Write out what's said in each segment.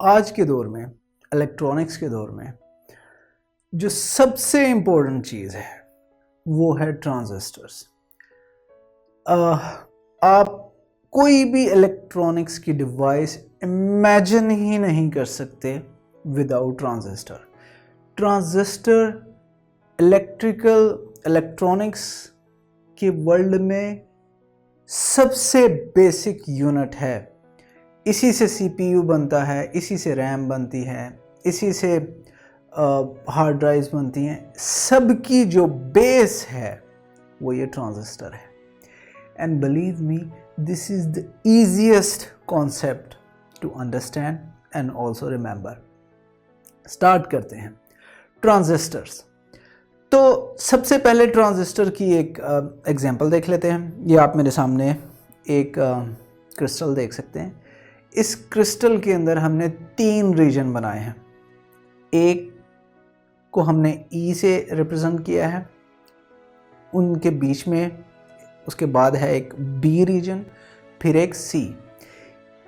आज के दौर में, इलेक्ट्रॉनिक्स के दौर में जो सबसे इम्पोर्टेंट चीज़ है वो है ट्रांजिस्टर्स। आप कोई भी इलेक्ट्रॉनिक्स की डिवाइस इमेजिन ही नहीं कर सकते विदाउट ट्रांजिस्टर। ट्रांजिस्टर इलेक्ट्रॉनिक्स के वर्ल्ड में सबसे बेसिक यूनिट है। इसी से सीपीयू बनता है, इसी से रैम बनती है, इसी से हार्ड ड्राइव्स बनती हैं। सबकी जो बेस है वो ये ट्रांजिस्टर है। And believe me, this is the easiest concept to understand and also remember. Start करते हैं। ट्रांजिस्टर्स, तो सबसे पहले ट्रांजिस्टर की एक एग्जांपल देख लेते हैं। ये आप मेरे सामने एक क्रिस्टल देख सकते हैं। इस क्रिस्टल के अंदर हमने 3 रीजन बनाए हैं। एक को हमने ई से रिप्रेजेंट किया है, उनके बीच में उसके बाद है एक बी रीजन, फिर एक सी।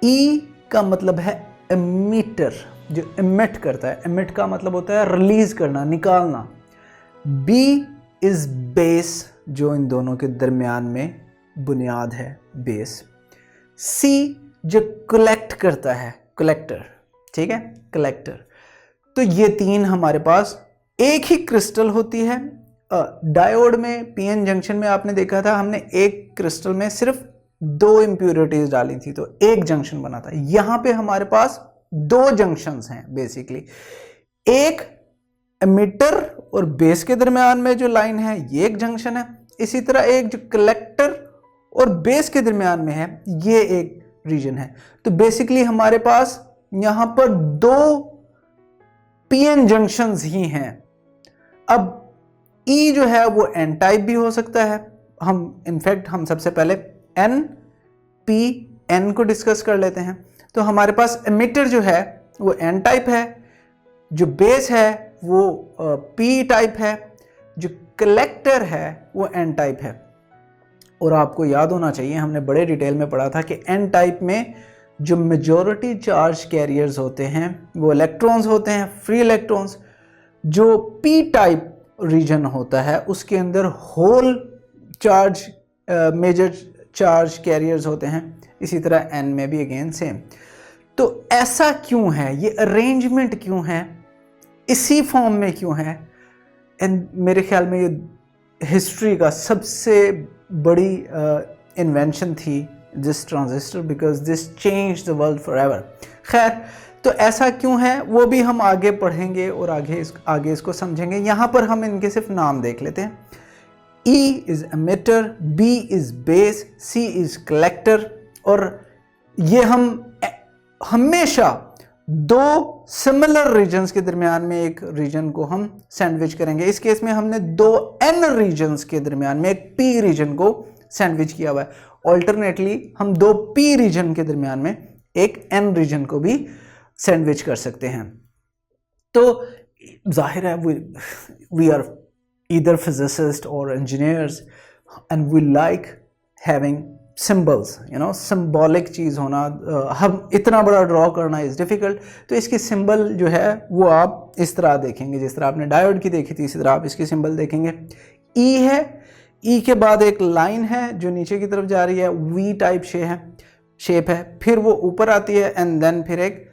ई का मतलब है एमिटर, जो एमिट करता है। एमिट का मतलब होता है रिलीज करना, निकालना। बी इज बेस, जो इन दोनों के दरमियान में बुनियाद है, बेस। सी जो कलेक्ट करता है, कलेक्टर, ठीक है, कलेक्टर। तो ये 3 हमारे पास एक ही क्रिस्टल होती है। डायोड में, पीएन जंक्शन में आपने देखा था, हमने एक क्रिस्टल में सिर्फ 2 इंप्योरिटीज डाली थी तो एक जंक्शन बना था। यहां पे हमारे पास 2 जंक्शंस हैं बेसिकली। एक एमिटर और बेस के दरमियान में जो लाइन है ये एक जंक्शन है। इसी तरह एक जो कलेक्टर और बेस के दरमियान में है ये एक रीजन है। तो बेसिकली हमारे पास यहां पर 2 पीएन जंक्शंस ही हैं। अब ई जो है वो एन टाइप भी हो सकता है। हम सबसे पहले एन पी एन को डिस्कस कर लेते हैं। तो हमारे पास एमिटर जो है वो एन टाइप है, जो बेस है वो पी टाइप है, जो कलेक्टर है वो एन टाइप है। और आपको याद होना चाहिए, हमने बड़े डिटेल में पढ़ा था कि एन टाइप में जो मेजॉरिटी चार्ज कैरियर्स होते हैं वो इलेक्ट्रॉन्स होते हैं, फ्री इलेक्ट्रॉन्स। जो पी टाइप रीजन होता है उसके अंदर hole charge, major charge carriers होते हैं। इसी तरह एन में भी अगेन सेम। तो ऐसा क्यों है, ये अरेंजमेंट क्यों है, इसी फॉर्म में क्यों है? एंड मेरे ख्याल में ये हिस्ट्री का सबसे बड़ी इन्वेंशन थी this transistor, because this change the world forever. खैर, तो ऐसा क्यों है वो भी हम आगे पढ़ेंगे और आगे इसको समझेंगे। यहाँ पर हम इनके सिर्फ नाम देख लेते हैं। E is emitter, B is base, C is collector. और ये हम हमेशा 2 सिमिलर रीजन्स के दरमियान में एक रीजन को हम सैंडविच करेंगे। इस केस में हमने 2 N रीजन्स के दरमियान में एक P रीजन को सैंडविच किया हुआ है। ऑल्टरनेटली हम 2 P रीजन के दरमियान में एक N रीजन को भी सैंडविच कर सकते हैं। तो जाहिर है वी आर ईदर फिजिसिस्ट और engineers and we like having symbols, symbolic चीज़ होना। हम इतना बड़ा ड्रॉ करना इज़ डिफ़िकल्ट। तो इसकी सिंबल जो है वो आप इस तरह देखेंगे, जिस तरह आपने डायोड की देखी थी इसी तरह आप इसकी सिंबल देखेंगे। ई है, ई के बाद एक लाइन है जो नीचे की तरफ जा रही है, वी टाइप शेप है, फिर वो ऊपर आती है एंड देन फिर एक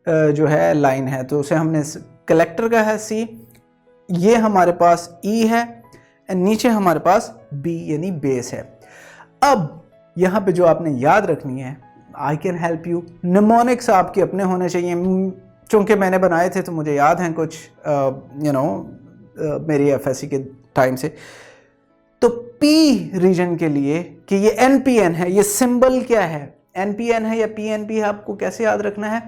जो है लाइन है, तो उसे हमने कलेक्टर का है सी। ये हमारे पास ई है एंड नीचे हमारे पास बी यानी बेस है। अब यहाँ पे जो आपने याद रखनी है, I can help you. Mnemonics आपके अपने होने चाहिए। चूँकि मैंने बनाए थे तो मुझे याद हैं कुछ मेरी एफएससी के टाइम से। तो पी रीजन के लिए कि ये एनपीएन है, ये सिंबल क्या है, एनपीएन है या पीएनपी है, आपको कैसे याद रखना है?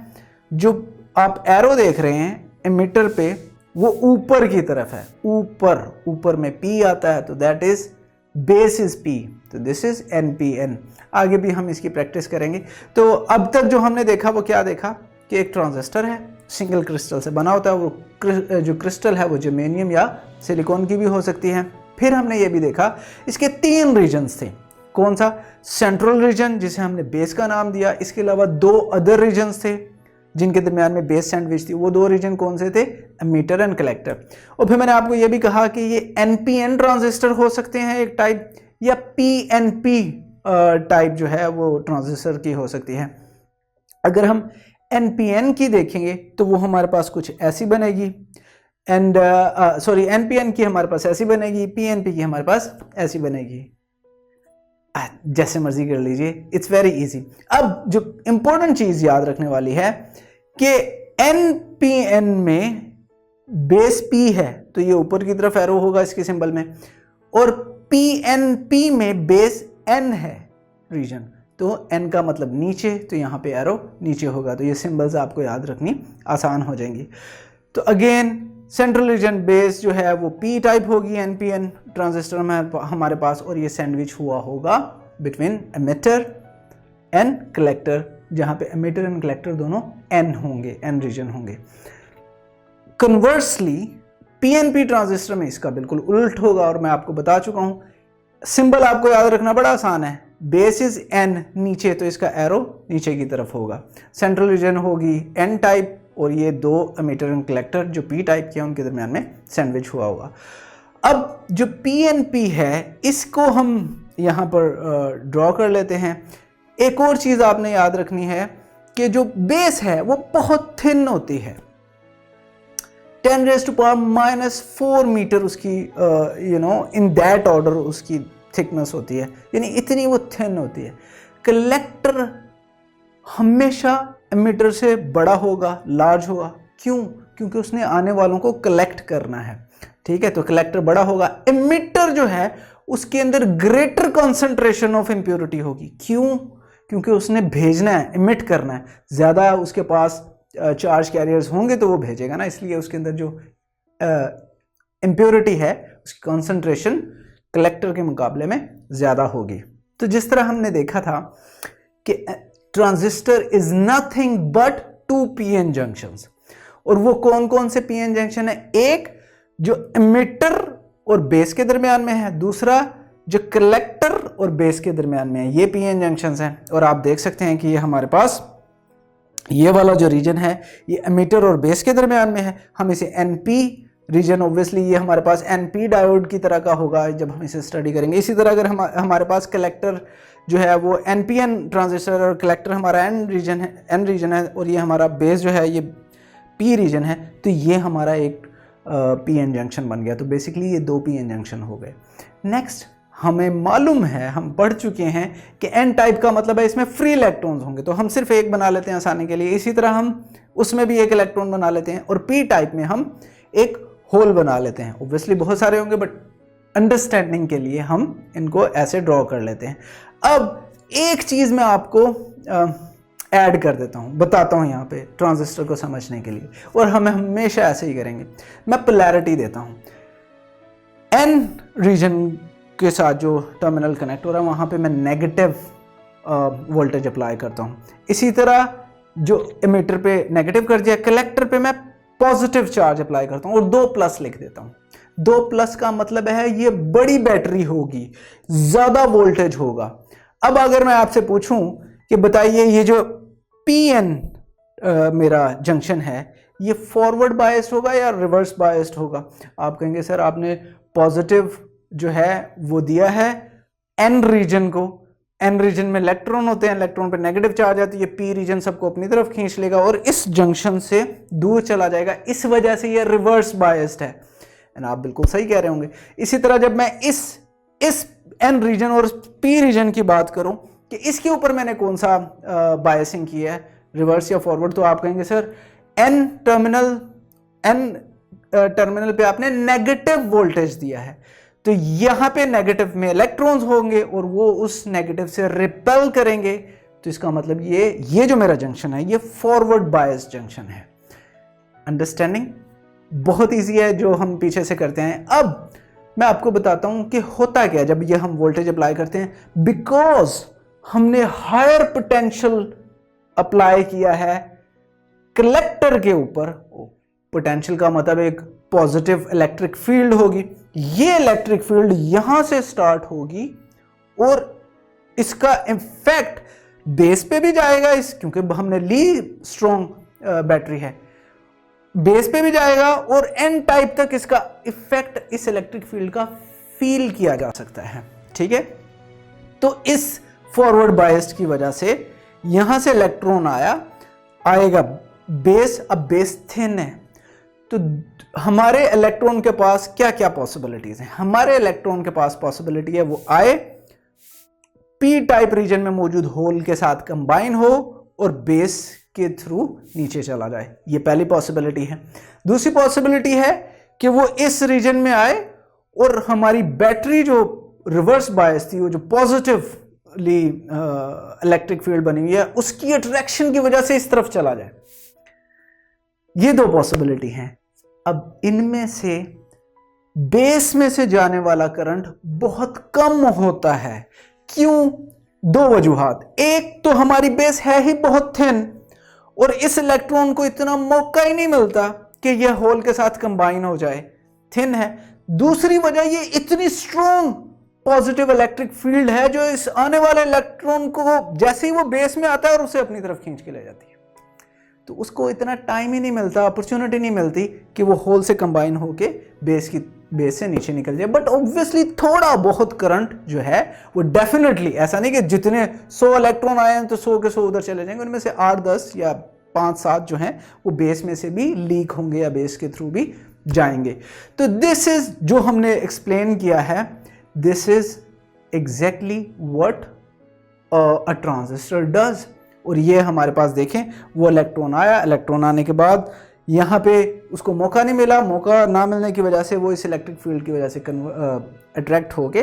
जो आप एरो देख रहे हैं एमिटर पे वो ऊपर की तरफ है, ऊपर में पी आता है, तो that is base is P, तो दिस इज एनपीएन। आगे भी हम इसकी प्रैक्टिस करेंगे। तो अब तक जो हमने देखा वो क्या देखा कि एक ट्रांजिस्टर है, सिंगल क्रिस्टल से बना होता है। वो जो क्रिस्टल है वो जर्मेनियम या सिलिकॉन की भी हो सकती है। फिर हमने ये भी देखा इसके 3 रीजन्स थे। कौन सा? सेंट्रल रीजन जिसे हमने बेस का नाम दिया। इसके अलावा 2 अदर रीजन्स थे जिनके दरमियान में बेस सैंडविच थी, वो दो रीजन कौन से थे? Emitter and collector. और फिर मैंने आपको ये भी कहा कि ये एनपीएन ट्रांजिस्टर हो सकते हैं एक टाइप, या पीएनपी टाइप जो है वो ट्रांजिस्टर की हो सकती है। अगर हम एनपीएन की देखेंगे तो वो हमारे पास कुछ ऐसी बनेगी, एंड सॉरी एनपीएन की हमारे पास ऐसी बनेगी, पीएनपी की हमारे पास ऐसी बनेगी। जैसे मर्जी कर लीजिए, इट्स वेरी इजी। अब जो इंपॉर्टेंट चीज याद रखने वाली है कि एनपीएन में बेस पी है तो ये ऊपर की तरफ एरो होगा इसके सिंबल में, और पीएनपी में बेस एन है रीजन, तो एन का मतलब नीचे, तो यहाँ पे एरो नीचे होगा। तो ये सिंबल्स आपको याद रखनी आसान हो जाएंगी। तो अगेन सेंट्रल रीजन बेस जो है वो पी टाइप होगी एनपीएन ट्रांजिस्टर में हमारे पास, और ये सैंडविच हुआ होगा बिटवीन एमिटर एंड कलेक्टर, जहाँ पे एमिटर एंड कलेक्टर दोनों एन होंगे, एन रीजन होंगे। कन्वर्सली पीएनपी ट्रांजिस्टर में इसका बिल्कुल उल्ट होगा, और मैं आपको बता चुका हूँ। सिंबल आपको याद रखना बड़ा आसान है, बेस इज एन नीचे, तो इसका एरो नीचे की तरफ होगा। सेंट्रल रीजन होगी एन टाइप, और ये दो एमिटर एंड कलेक्टर जो पी टाइप के हैं उनके दरमियान में सैंडविच हुआ होगा। अब जो पीएनपी है इसको हम यहाँ पर ड्रॉ कर लेते हैं। एक और चीज़ आपने याद रखनी है कि जो बेस है वो बहुत थिन होती है, 10⁻⁻⁴ मीटर उसकी इन दैट ऑर्डर उसकी थिकनेस होती है, यानी इतनी वो थिन होती है। कलेक्टर हमेशा एमिटर से बड़ा होगा, लार्ज होगा। क्यों? क्योंकि उसने आने वालों को कलेक्ट करना है, ठीक है, तो कलेक्टर बड़ा होगा। एमिटर जो है उसके अंदर ग्रेटर कॉन्सेंट्रेशन ऑफ इम्प्योरिटी होगी। क्यों? क्योंकि उसने भेजना है, इमिट करना है, ज़्यादा उसके पास चार्ज कैरियर्स होंगे तो वो भेजेगा ना, इसलिए उसके अंदर जो इम्प्योरिटी है उसकी कॉन्सेंट्रेशन कलेक्टर के मुकाबले में ज़्यादा होगी। तो जिस तरह हमने देखा था कि transistor is nothing but 2 PN junctions, और वो कौन कौन से पीएन जंक्शन है? एक जो एमिटर और बेस के दरमियान में है, दूसरा जो कलेक्टर और बेस के दरमियान में है, ये पीएन जंक्शंस हैं। और आप देख सकते हैं कि ये हमारे पास ये वाला जो रीजन है ये एमिटर और बेस के दरमियान में है, हम इसे एनपी रीजन, ऑब्वियसली ये हमारे पास एनपी डायोड की तरह का होगा जब हम इसे स्टडी करेंगे। इसी तरह अगर हमारे पास कलेक्टर जो है वो एनपीएन ट्रांजिस्टर और कलेक्टर हमारा एन रीजन है और ये हमारा बेस जो है ये पी रीजन है, तो ये हमारा एक पीएन जंक्शन बन गया। तो बेसिकली ये 2 पीएन जंक्शन हो गए। नेक्स्ट हमें मालूम है, हम पढ़ चुके हैं कि एन टाइप का मतलब है इसमें फ्री इलेक्ट्रॉन्स होंगे, तो हम सिर्फ एक बना लेते हैं आसानी के लिए। इसी तरह हम उसमें भी एक इलेक्ट्रॉन बना लेते हैं, और पी टाइप में हम एक होल बना लेते हैं। ऑब्वियसली बहुत सारे होंगे बट अंडरस्टैंडिंग के लिए हम इनको ऐसे ड्रॉ कर लेते हैं। अब एक चीज़ मैं आपको ऐड कर देता हूँ, बताता हूँ यहाँ पे ट्रांजिस्टर को समझने के लिए, और हम हमेशा ऐसे ही करेंगे। मैं पोलैरिटी देता हूँ, एन रीजन के साथ जो टर्मिनल कनेक्ट हो रहा है वहाँ पे मैं नेगेटिव वोल्टेज अप्लाई करता हूँ। इसी तरह जो एमिटर पे नेगेटिव कर दिया, कलेक्टर पे मैं पॉजिटिव चार्ज अप्लाई करता हूँ और 2+ लिख देता हूँ। 2+ का मतलब है ये बड़ी बैटरी होगी, ज़्यादा वोल्टेज होगा। अब अगर मैं आपसे पूछूं कि बताइए ये जो पीएन मेरा जंक्शन है ये फॉरवर्ड बायस्ड होगा या रिवर्स बायस्ड होगा? आप कहेंगे सर आपने पॉजिटिव जो है वो दिया है एन रीजन को, एन रीजन में इलेक्ट्रॉन होते हैं, इलेक्ट्रॉन पे नेगेटिव चार्ज आती है, पी रीजन सबको अपनी तरफ खींच लेगा और इस जंक्शन से दूर चला जाएगा, इस वजह से ये रिवर्स बायस्ड है। एंड आप बिल्कुल सही कह रहे होंगे। इसी तरह जब मैं इस एन रीजन और पी रीजन की बात करूं कि इसके ऊपर मैंने कौन सा बायसिंग किया है, रिवर्स या फॉरवर्ड, तो आप कहेंगे सर एन टर्मिनल पे आपने नेगेटिव वोल्टेज दिया है, तो यहां पे नेगेटिव में इलेक्ट्रॉन्स होंगे और वो उस नेगेटिव से रिपेल करेंगे, तो इसका मतलब ये जो मेरा जंक्शन है ये फॉरवर्ड बायस जंक्शन है। अंडरस्टैंडिंग बहुत इजी है जो हम पीछे से करते हैं। अब मैं आपको बताता हूं कि होता क्या जब ये हम वोल्टेज अप्लाई करते हैं। बिकॉज हमने हायर पोटेंशियल अप्लाई किया है कलेक्टर के ऊपर, पोटेंशियल का मतलब एक पॉजिटिव इलेक्ट्रिक फील्ड होगी, ये इलेक्ट्रिक फील्ड यहां से स्टार्ट होगी और इसका इफेक्ट बेस पे भी जाएगा, क्योंकि हमने ली स्ट्रॉन्ग बैटरी है, बेस पे भी जाएगा और एन टाइप तक इसका इफेक्ट इस इलेक्ट्रिक फील्ड का फील किया जा सकता है। ठीक है, तो इस फॉरवर्ड बायस्ड की वजह से यहां से इलेक्ट्रॉन आएगा बेस, अब बेस थिन है, तो हमारे इलेक्ट्रॉन के पास क्या क्या पॉसिबिलिटीज हैं? हमारे इलेक्ट्रॉन के पास पॉसिबिलिटी है वो आए, पी टाइप रीजन में मौजूद होल के साथ कंबाइन हो और बेस के थ्रू नीचे चला जाए, ये पहली पॉसिबिलिटी है। दूसरी पॉसिबिलिटी है कि वो इस रीजन में आए और हमारी बैटरी जो रिवर्स बायस थी, वो जो पॉजिटिवली इलेक्ट्रिक फील्ड बनी हुई है, उसकी अट्रैक्शन की वजह से इस तरफ चला जाए। ये दो पॉसिबिलिटी हैं। अब इनमें से बेस में से जाने वाला करंट बहुत कम होता है। क्यों? दो वजूहात। एक तो हमारी बेस है ही बहुत थिन और इस इलेक्ट्रॉन को इतना मौका ही नहीं मिलता कि यह होल के साथ कंबाइन हो जाए, थिन है। दूसरी वजह, ये इतनी स्ट्रॉन्ग पॉजिटिव इलेक्ट्रिक फील्ड है जो इस आने वाले इलेक्ट्रॉन को जैसे ही वो बेस में आता है और उसे अपनी तरफ खींच के ले जाती है, तो उसको इतना टाइम ही नहीं मिलता, अपॉर्चुनिटी नहीं मिलती कि वो होल से कंबाइन होके बेस से नीचे निकल जाए। बट ऑब्वियसली थोड़ा बहुत करंट जो है वो डेफिनेटली, ऐसा नहीं कि जितने 100 इलेक्ट्रॉन आए हैं तो 100 के 100 उधर चले जाएंगे, उनमें से 8-10 या 5-7 जो हैं वो बेस में से भी लीक होंगे या बेस के थ्रू भी जाएंगे। तो दिस इज जो हमने एक्सप्लेन किया है, this is exactly what a transistor does. और ये हमारे पास देखें, वो इलेक्ट्रॉन आया, इलेक्ट्रॉन आने के बाद यहाँ पे उसको मौका नहीं मिला, मौका ना मिलने की वजह से वो इस इलेक्ट्रिक फील्ड की वजह से अट्रैक्ट होके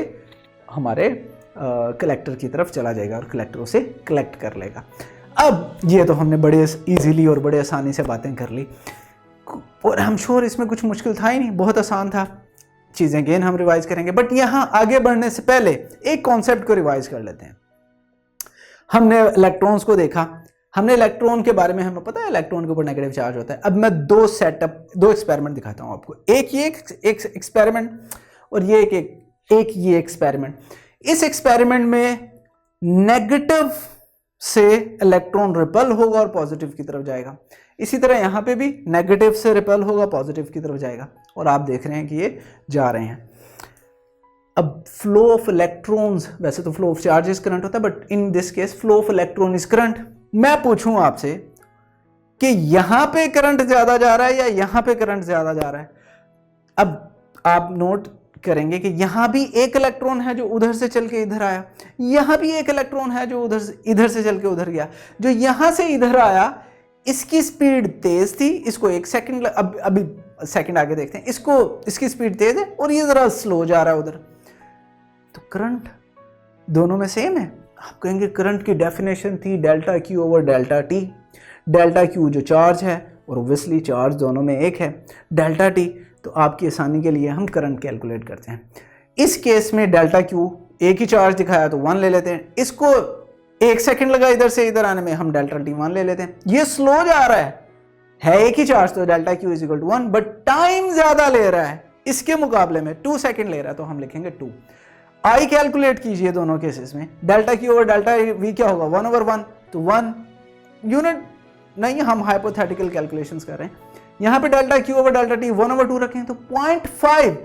हमारे कलेक्टर की तरफ चला जाएगा और कलेक्टर उसे कलेक्ट कर लेगा। अब ये तो हमने बड़े इजीली और बड़े आसानी से बातें कर ली और हम श्योर इसमें कुछ मुश्किल था ही नहीं, बहुत आसान था। चीज़ें अगेन हम रिवाइज करेंगे, बट यहाँ आगे बढ़ने से पहले एक कॉन्सेप्ट को रिवाइज कर लेते हैं। हमने इलेक्ट्रॉन्स को देखा, हमने इलेक्ट्रॉन के बारे में हमें पता है इलेक्ट्रॉन के ऊपर नेगेटिव चार्ज होता है। अब मैं दो एक्सपेरिमेंट दिखाता हूं आपको, एक ये एक्सपेरिमेंट और ये एक ये एक्सपेरिमेंट। इस एक्सपेरिमेंट में नेगेटिव से इलेक्ट्रॉन रिपेल होगा और पॉजिटिव की तरफ जाएगा। इसी तरह यहां पे भी नेगेटिव से रिपेल होगा, पॉजिटिव की तरफ जाएगा, और आप देख रहे हैं कि ये जा रहे हैं। अब फ्लो ऑफ इलेक्ट्रॉन्स, वैसे तो फ्लो ऑफ चार्जेस करंट होता है, but in this cash flow of electron is current. मैं पूछूं आपसे कि यहां पे करंट ज्यादा जा रहा है या यहां पे करंट ज्यादा जा रहा है। अब आप नोट करेंगे कि यहां भी एक इलेक्ट्रॉन है जो उधर से चल के इधर आया, यहां भी एक इलेक्ट्रॉन है जो इधर से चल के उधर गया। जो यहां से इधर आया इसकी स्पीड तेज थी, इसको 1 सेकंड, अभी सेकंड आगे देखते हैं, इसकी स्पीड तेज है और ये जरा स्लो जा रहा है उधर। तो करंट दोनों में सेम है। आप कहेंगे करंट की डेफिनेशन थी delta Q over delta T. Delta Q जो चार्ज है और ओब्वियसली चार्ज दोनों में एक है, डेल्टा टी। तो आपकी आसानी के लिए हम करंट कैलकुलेट करते हैं। इस केस में डेल्टा क्यू एक ही चार्ज दिखाया तो 1 ले लेते हैं, इसको 1 सेकंड लगा इधर से इधर आने में, हम डेल्टा टी 1 ले लेते हैं। ये स्लो जा रहा है एक ही चार्ज, तो delta Q is equal to 1, but time ज्यादा ले रहा है इसके मुकाबले में, 2 सेकंड ले रहा है, तो हम लिखेंगे 2। आई कैलकुलेट कीजिए दोनों केसेस में, delta Q over delta we क्या होगा, 1/1, तो 1 यूनिट नहीं, हम हाइपोथेटिकल कैलकुलेशंस कर रहे हैं। यहां पे delta Q over delta T 1/2 रखें तो 0.5।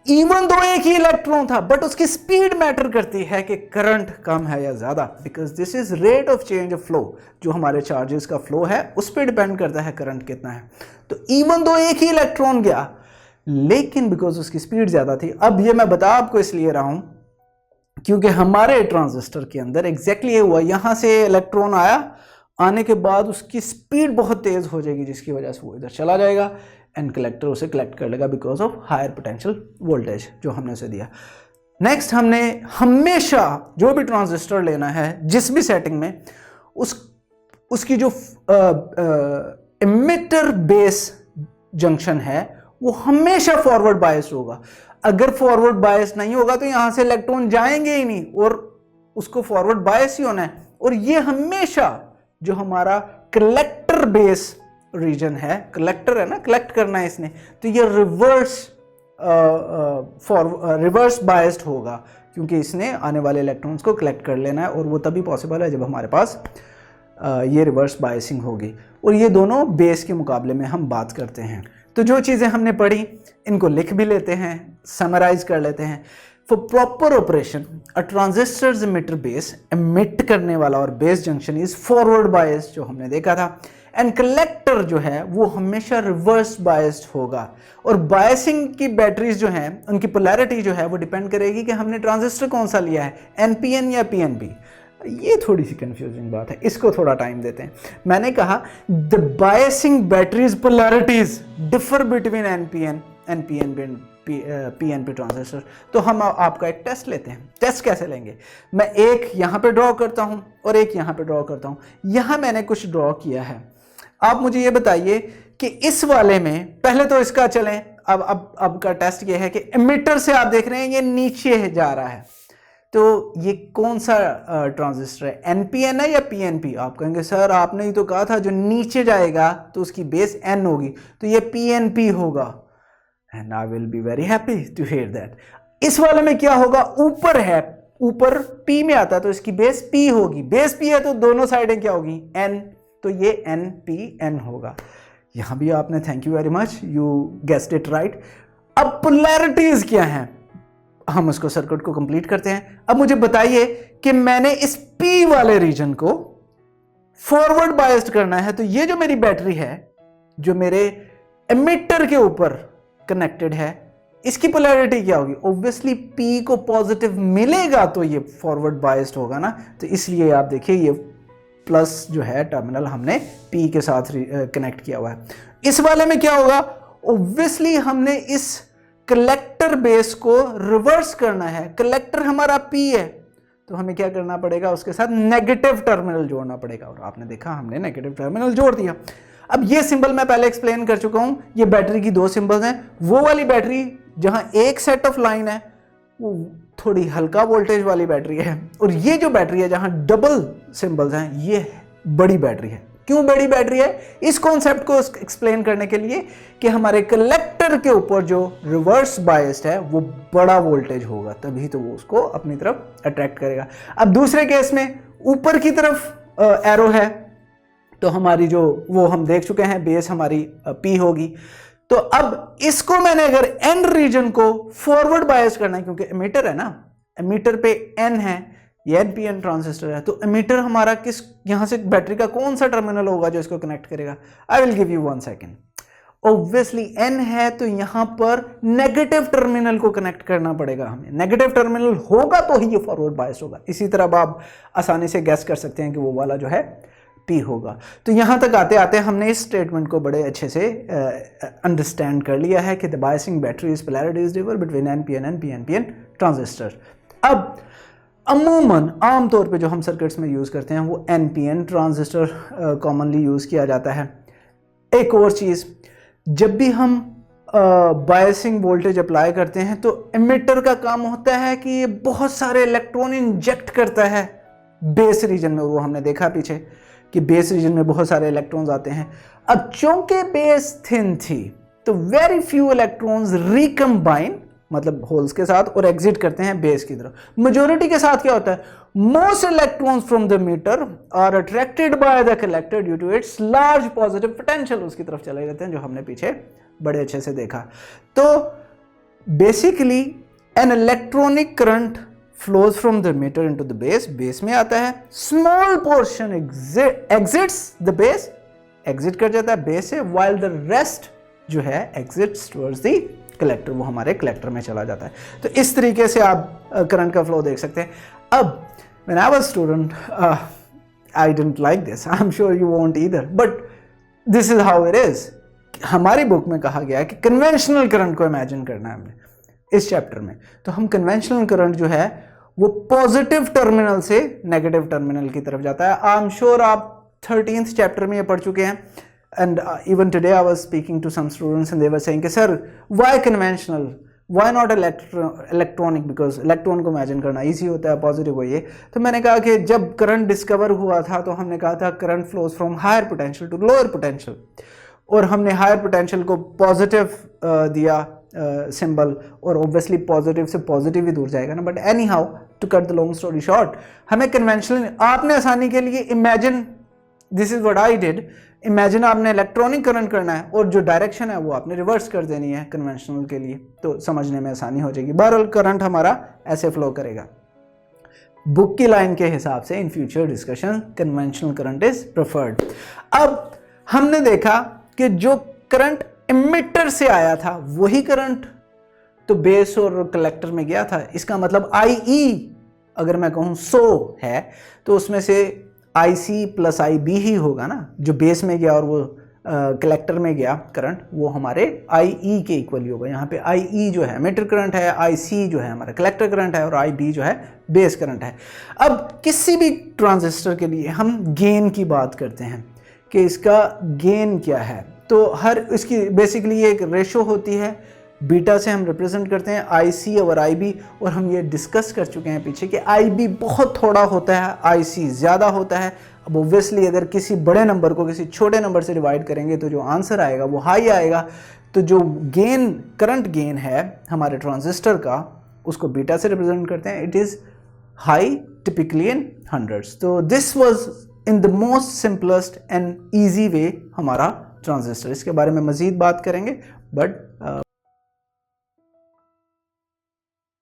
इवन दो एक ही इलेक्ट्रॉन था, बट उसकी स्पीड मैटर करती है कि करंट कम है या ज्यादा, because this is rate of change of flow. जो हमारे चार्जेस का फ्लो है उस पर डिपेंड करता है करंट कितना है। तो इवन दो एक ही इलेक्ट्रॉन गया, लेकिन बिकॉज उसकी स्पीड ज्यादा थी। अब ये मैं बता आपको इसलिए रहा हूं क्योंकि हमारे ट्रांजिस्टर के अंदर एग्जैक्टली ये हुआ, यहां से इलेक्ट्रॉन आया, आने के बाद उसकी स्पीड बहुत तेज हो जाएगी जिसकी वजह से वो इधर चला जाएगा एंड कलेक्टर उसे कलेक्ट कर लेगा because of higher potential voltage जो हमने उसे दिया। नेक्स्ट, हमने हमेशा जो भी ट्रांजिस्टर लेना है जिस भी सेटिंग में, उसकी जो इमिटर बेस जंक्शन है वो हमेशा फॉरवर्ड बायस्ड होगा। अगर फॉरवर्ड बायस नहीं होगा तो यहां से इलेक्ट्रॉन जाएंगे ही नहीं और उसको फॉरवर्ड बायस ही होना है। और ये हमेशा जो हमारा कलेक्टर बेस रीजन है, कलेक्टर है ना, कलेक्ट करना है इसने, तो ये रिवर्स बायस्ड होगा क्योंकि इसने आने वाले इलेक्ट्रॉन्स को कलेक्ट कर लेना है, और वो तभी पॉसिबल है जब हमारे पास ये रिवर्स बायसिंग होगी। और ये दोनों बेस के मुकाबले में हम बात करते हैं। तो जो चीज़ें हमने पढ़ी इनको लिख भी लेते हैं, समराइज कर लेते हैं। For proper operation a transistors emitter base, emit करने वाला और base junction is forward biased, जो हमने देखा था। एंड कलेक्टर जो है वो हमेशा रिवर्स बायस्ड होगा। और बायसिंग की बैटरीज जो हैं उनकी पोलैरिटी जो है वो डिपेंड करेगी कि हमने ट्रांजिस्टर कौन सा लिया है, एनपीएन या पीएनपी। ये थोड़ी सी कंफ्यूजिंग बात है, इसको थोड़ा टाइम देते हैं। मैंने कहा the biasing batteries polarities differ between NPN and PNP transistor. तो हम आपका एक टेस्ट लेते हैं। टेस्ट कैसे लेंगे? मैं एक यहाँ पे ड्रॉ करता हूँ और एक यहाँ पे ड्रॉ करता हूँ। यहाँ मैंने कुछ ड्रॉ किया है। आप मुझे ये बताइए कि इस वाले में, पहले तो इसका चलें, अब का टेस्ट ये है कि एमिटर से आप देख रहे हैं ये नीचे जा रहा है, तो ये कौन सा ट्रांजिस्टर है, एनपीएन है या पीएनपी? आप कहेंगे सर आपने ही तो कहा था जो नीचे जाएगा तो उसकी बेस एन होगी, तो ये पीएनपी होगा। And I will be very happy to hear that. इस वाले में क्या होगा, ऊपर है, ऊपर पी में आता है तो इसकी बेस पी होगी। बेस पी है तो दोनों साइडें क्या होगी, एन, तो ये एन पी एन होगा। यहां भी आपने thank you very much, you guessed it right. अब पोलैरिटीज क्या हैं, हम उसको सर्किट को कंप्लीट करते हैं। अब मुझे बताइए कि मैंने इस पी वाले रीजन को फॉरवर्ड बायस्ड करना है, तो ये जो मेरी बैटरी है जो मेरे एमिटर के ऊपर कनेक्टेड है, इसकी पोलैरिटी क्या होगी? ऑब्वियसली पी को पॉजिटिव मिलेगा तो ये फॉरवर्ड बायस्ड होगा ना। तो इसलिए आप देखिए ये प्लस जो है टर्मिनल हमने पी के साथ कनेक्ट किया हुआ है। इस वाले में क्या होगा, ऑब्वियसली हमने इस कलेक्टर बेस को रिवर्स करना है। कलेक्टर हमारा पी है तो हमें क्या करना पड़ेगा, उसके साथ नेगेटिव टर्मिनल जोड़ना पड़ेगा। और आपने देखा हमने नेगेटिव टर्मिनल जोड़ दिया। अब ये सिंबल मैं पहले एक्सप्लेन कर चुका हूं, ये बैटरी की दो सिंबल्स हैं। वो वाली बैटरी जहां एक सेट ऑफ लाइन है वो थोड़ी हल्का वोल्टेज वाली बैटरी है, और ये जो बैटरी है जहां डबल सिंबल्स हैं ये बड़ी बैटरी है। क्यों बड़ी बैटरी है? इस कॉन्सेप्ट को एक्सप्लेन करने के लिए कि हमारे कलेक्टर के ऊपर जो रिवर्स बायस्ड है वो बड़ा वोल्टेज होगा, तभी तो वो उसको अपनी तरफ अट्रैक्ट करेगा। अब दूसरे केस में ऊपर की तरफ एरो है, तो हमारी जो वो हम देख चुके हैं बेस हमारी पी होगी। तो अब इसको मैंने अगर एन रीजन को फॉरवर्ड बायस करना है, क्योंकि एमिटर है ना, एमिटर पे एन है, ये एनपीएन ट्रांजिस्टर है, तो एमिटर हमारा किस, यहां से बैटरी का कौन सा टर्मिनल होगा जो इसको कनेक्ट करेगा? I will give you 1 second. Obviously N है तो यहां पर नेगेटिव टर्मिनल को कनेक्ट करना पड़ेगा हमें। नेगेटिव टर्मिनल होगा तो ही ये फॉरवर्ड बायस होगा। इसी तरह आप आसानी से गैस कर सकते हैं कि वो वाला जो है पी होगा। तो यहां तक आते आते हमने इस स्टेटमेंट को बड़े अच्छे से अंडरस्टैंड कर लिया है कि the biasing battery is polarity is differ between NPN and PNPN transistor. अब अमूमन आमतौर पे जो हम सर्किट्स में यूज़ करते हैं वो एनपीएन ट्रांजिस्टर कॉमनली यूज़ किया जाता है। एक और चीज़, जब भी हम बायसिंग वोल्टेज अप्लाई करते हैं तो एमिटर का काम होता है कि ये बहुत सारे इलेक्ट्रॉन इंजेक्ट करता है बेस रीजन में। वो हमने देखा पीछे कि बेस रीजन में बहुत सारे इलेक्ट्रॉन्स आते हैं। अब चूंकि बेस थिन थी तो वेरी फ्यू इलेक्ट्रॉन्स रिकम्बाइन, मतलब होल्स के साथ, और एग्जिट करते हैं बेस की तरफ। मेजॉरिटी के साथ क्या होता है, most electrons from the emitter are attracted by the collector due to its large positive potential, उसकी तरफ चले जाते हैं, जो हमने पीछे बड़े अच्छे से देखा। तो basically an electronic current flows from the emitter into the base, base में आता है, small portion exits the base, exit कर जाता है बेस से, while the rest जो है exits towards the collector, वो हमारे collector में चला जाता है। तो इस तरीके से आप करंट का फ्लो देख सकते हैं। अब when I was student, I didn't like this, I'm sure you won't either, but this is how it is। हमारी बुक में कहा गया है कि कन्वेंशनल करंट को इमेजिन करना है हमने इस चैप्टर में। तो हम कन्वेंशनल करंट जो है वो पॉजिटिव टर्मिनल से नेगेटिव टर्मिनल की तरफ जाता है। आई एम श्योर आप 13th चैप्टर में ये पढ़ चुके हैं। And even today I was speaking to some students and they were saying कि sir why conventional, why not electronic, because electron को इमेजिन करना ईजी होता है, पॉजिटिव हो ये। तो मैंने कहा कि जब करंट डिस्कवर हुआ था तो हमने कहा था current flows from higher potential to lower potential, और हमने हायर पोटेंशियल को पॉजिटिव दिया सिंबल, और ऑब्वियसली पॉजिटिव से पॉजिटिव ही दूर जाएगा ना। But anyhow, to cut the long story short, हमें कन्वेंशनल, आपने आसानी के लिए imagine this is what I did. Imagine आपने इलेक्ट्रॉनिक करंट करना है और जो डायरेक्शन है वो आपने रिवर्स कर देनी है कन्वेंशनल के लिए, तो समझने में आसानी हो जाएगी। बहरहाल करंट हमारा ऐसे फ्लो करेगा। बुक की लाइन के हिसाब से in future discussion conventional current is preferred. अब हमने देखा कि जो करंट इमिटर से आया था वही करंट तो बेस और कलेक्टर में गया था। इसका मतलब IE अगर मैं कहूँ 100 है तो उसमें से IC प्लस IB ही होगा ना, जो बेस में गया और वो कलेक्टर में गया करंट, वो हमारे IE के इक्वल ही होगा। यहाँ पे IE जो है एमिटर करंट है, IC जो है हमारा कलेक्टर करंट है और IB जो है बेस करंट है। अब किसी भी ट्रांजिस्टर के लिए हम गेन की बात करते हैं कि इसका गेन क्या है, तो हर इसकी बेसिकली एक रेशो होती है, बीटा से हम रिप्रेजेंट करते हैं IC और IB, और हम ये डिस्कस कर चुके हैं पीछे कि IB बहुत थोड़ा होता है, IC ज़्यादा होता है। अब ओब्वियसली अगर किसी बड़े नंबर को किसी छोटे नंबर से डिवाइड करेंगे तो जो आंसर आएगा वो हाई आएगा। तो जो गेन करंट गेन है हमारे ट्रांजिस्टर का उसको बीटा से रिप्रेजेंट करते हैं, it is high typically in hundreds. तो this was in the most simplest and easy way हमारा ट्रांजिस्टर। इसके बारे में मज़ीद बात करेंगे बट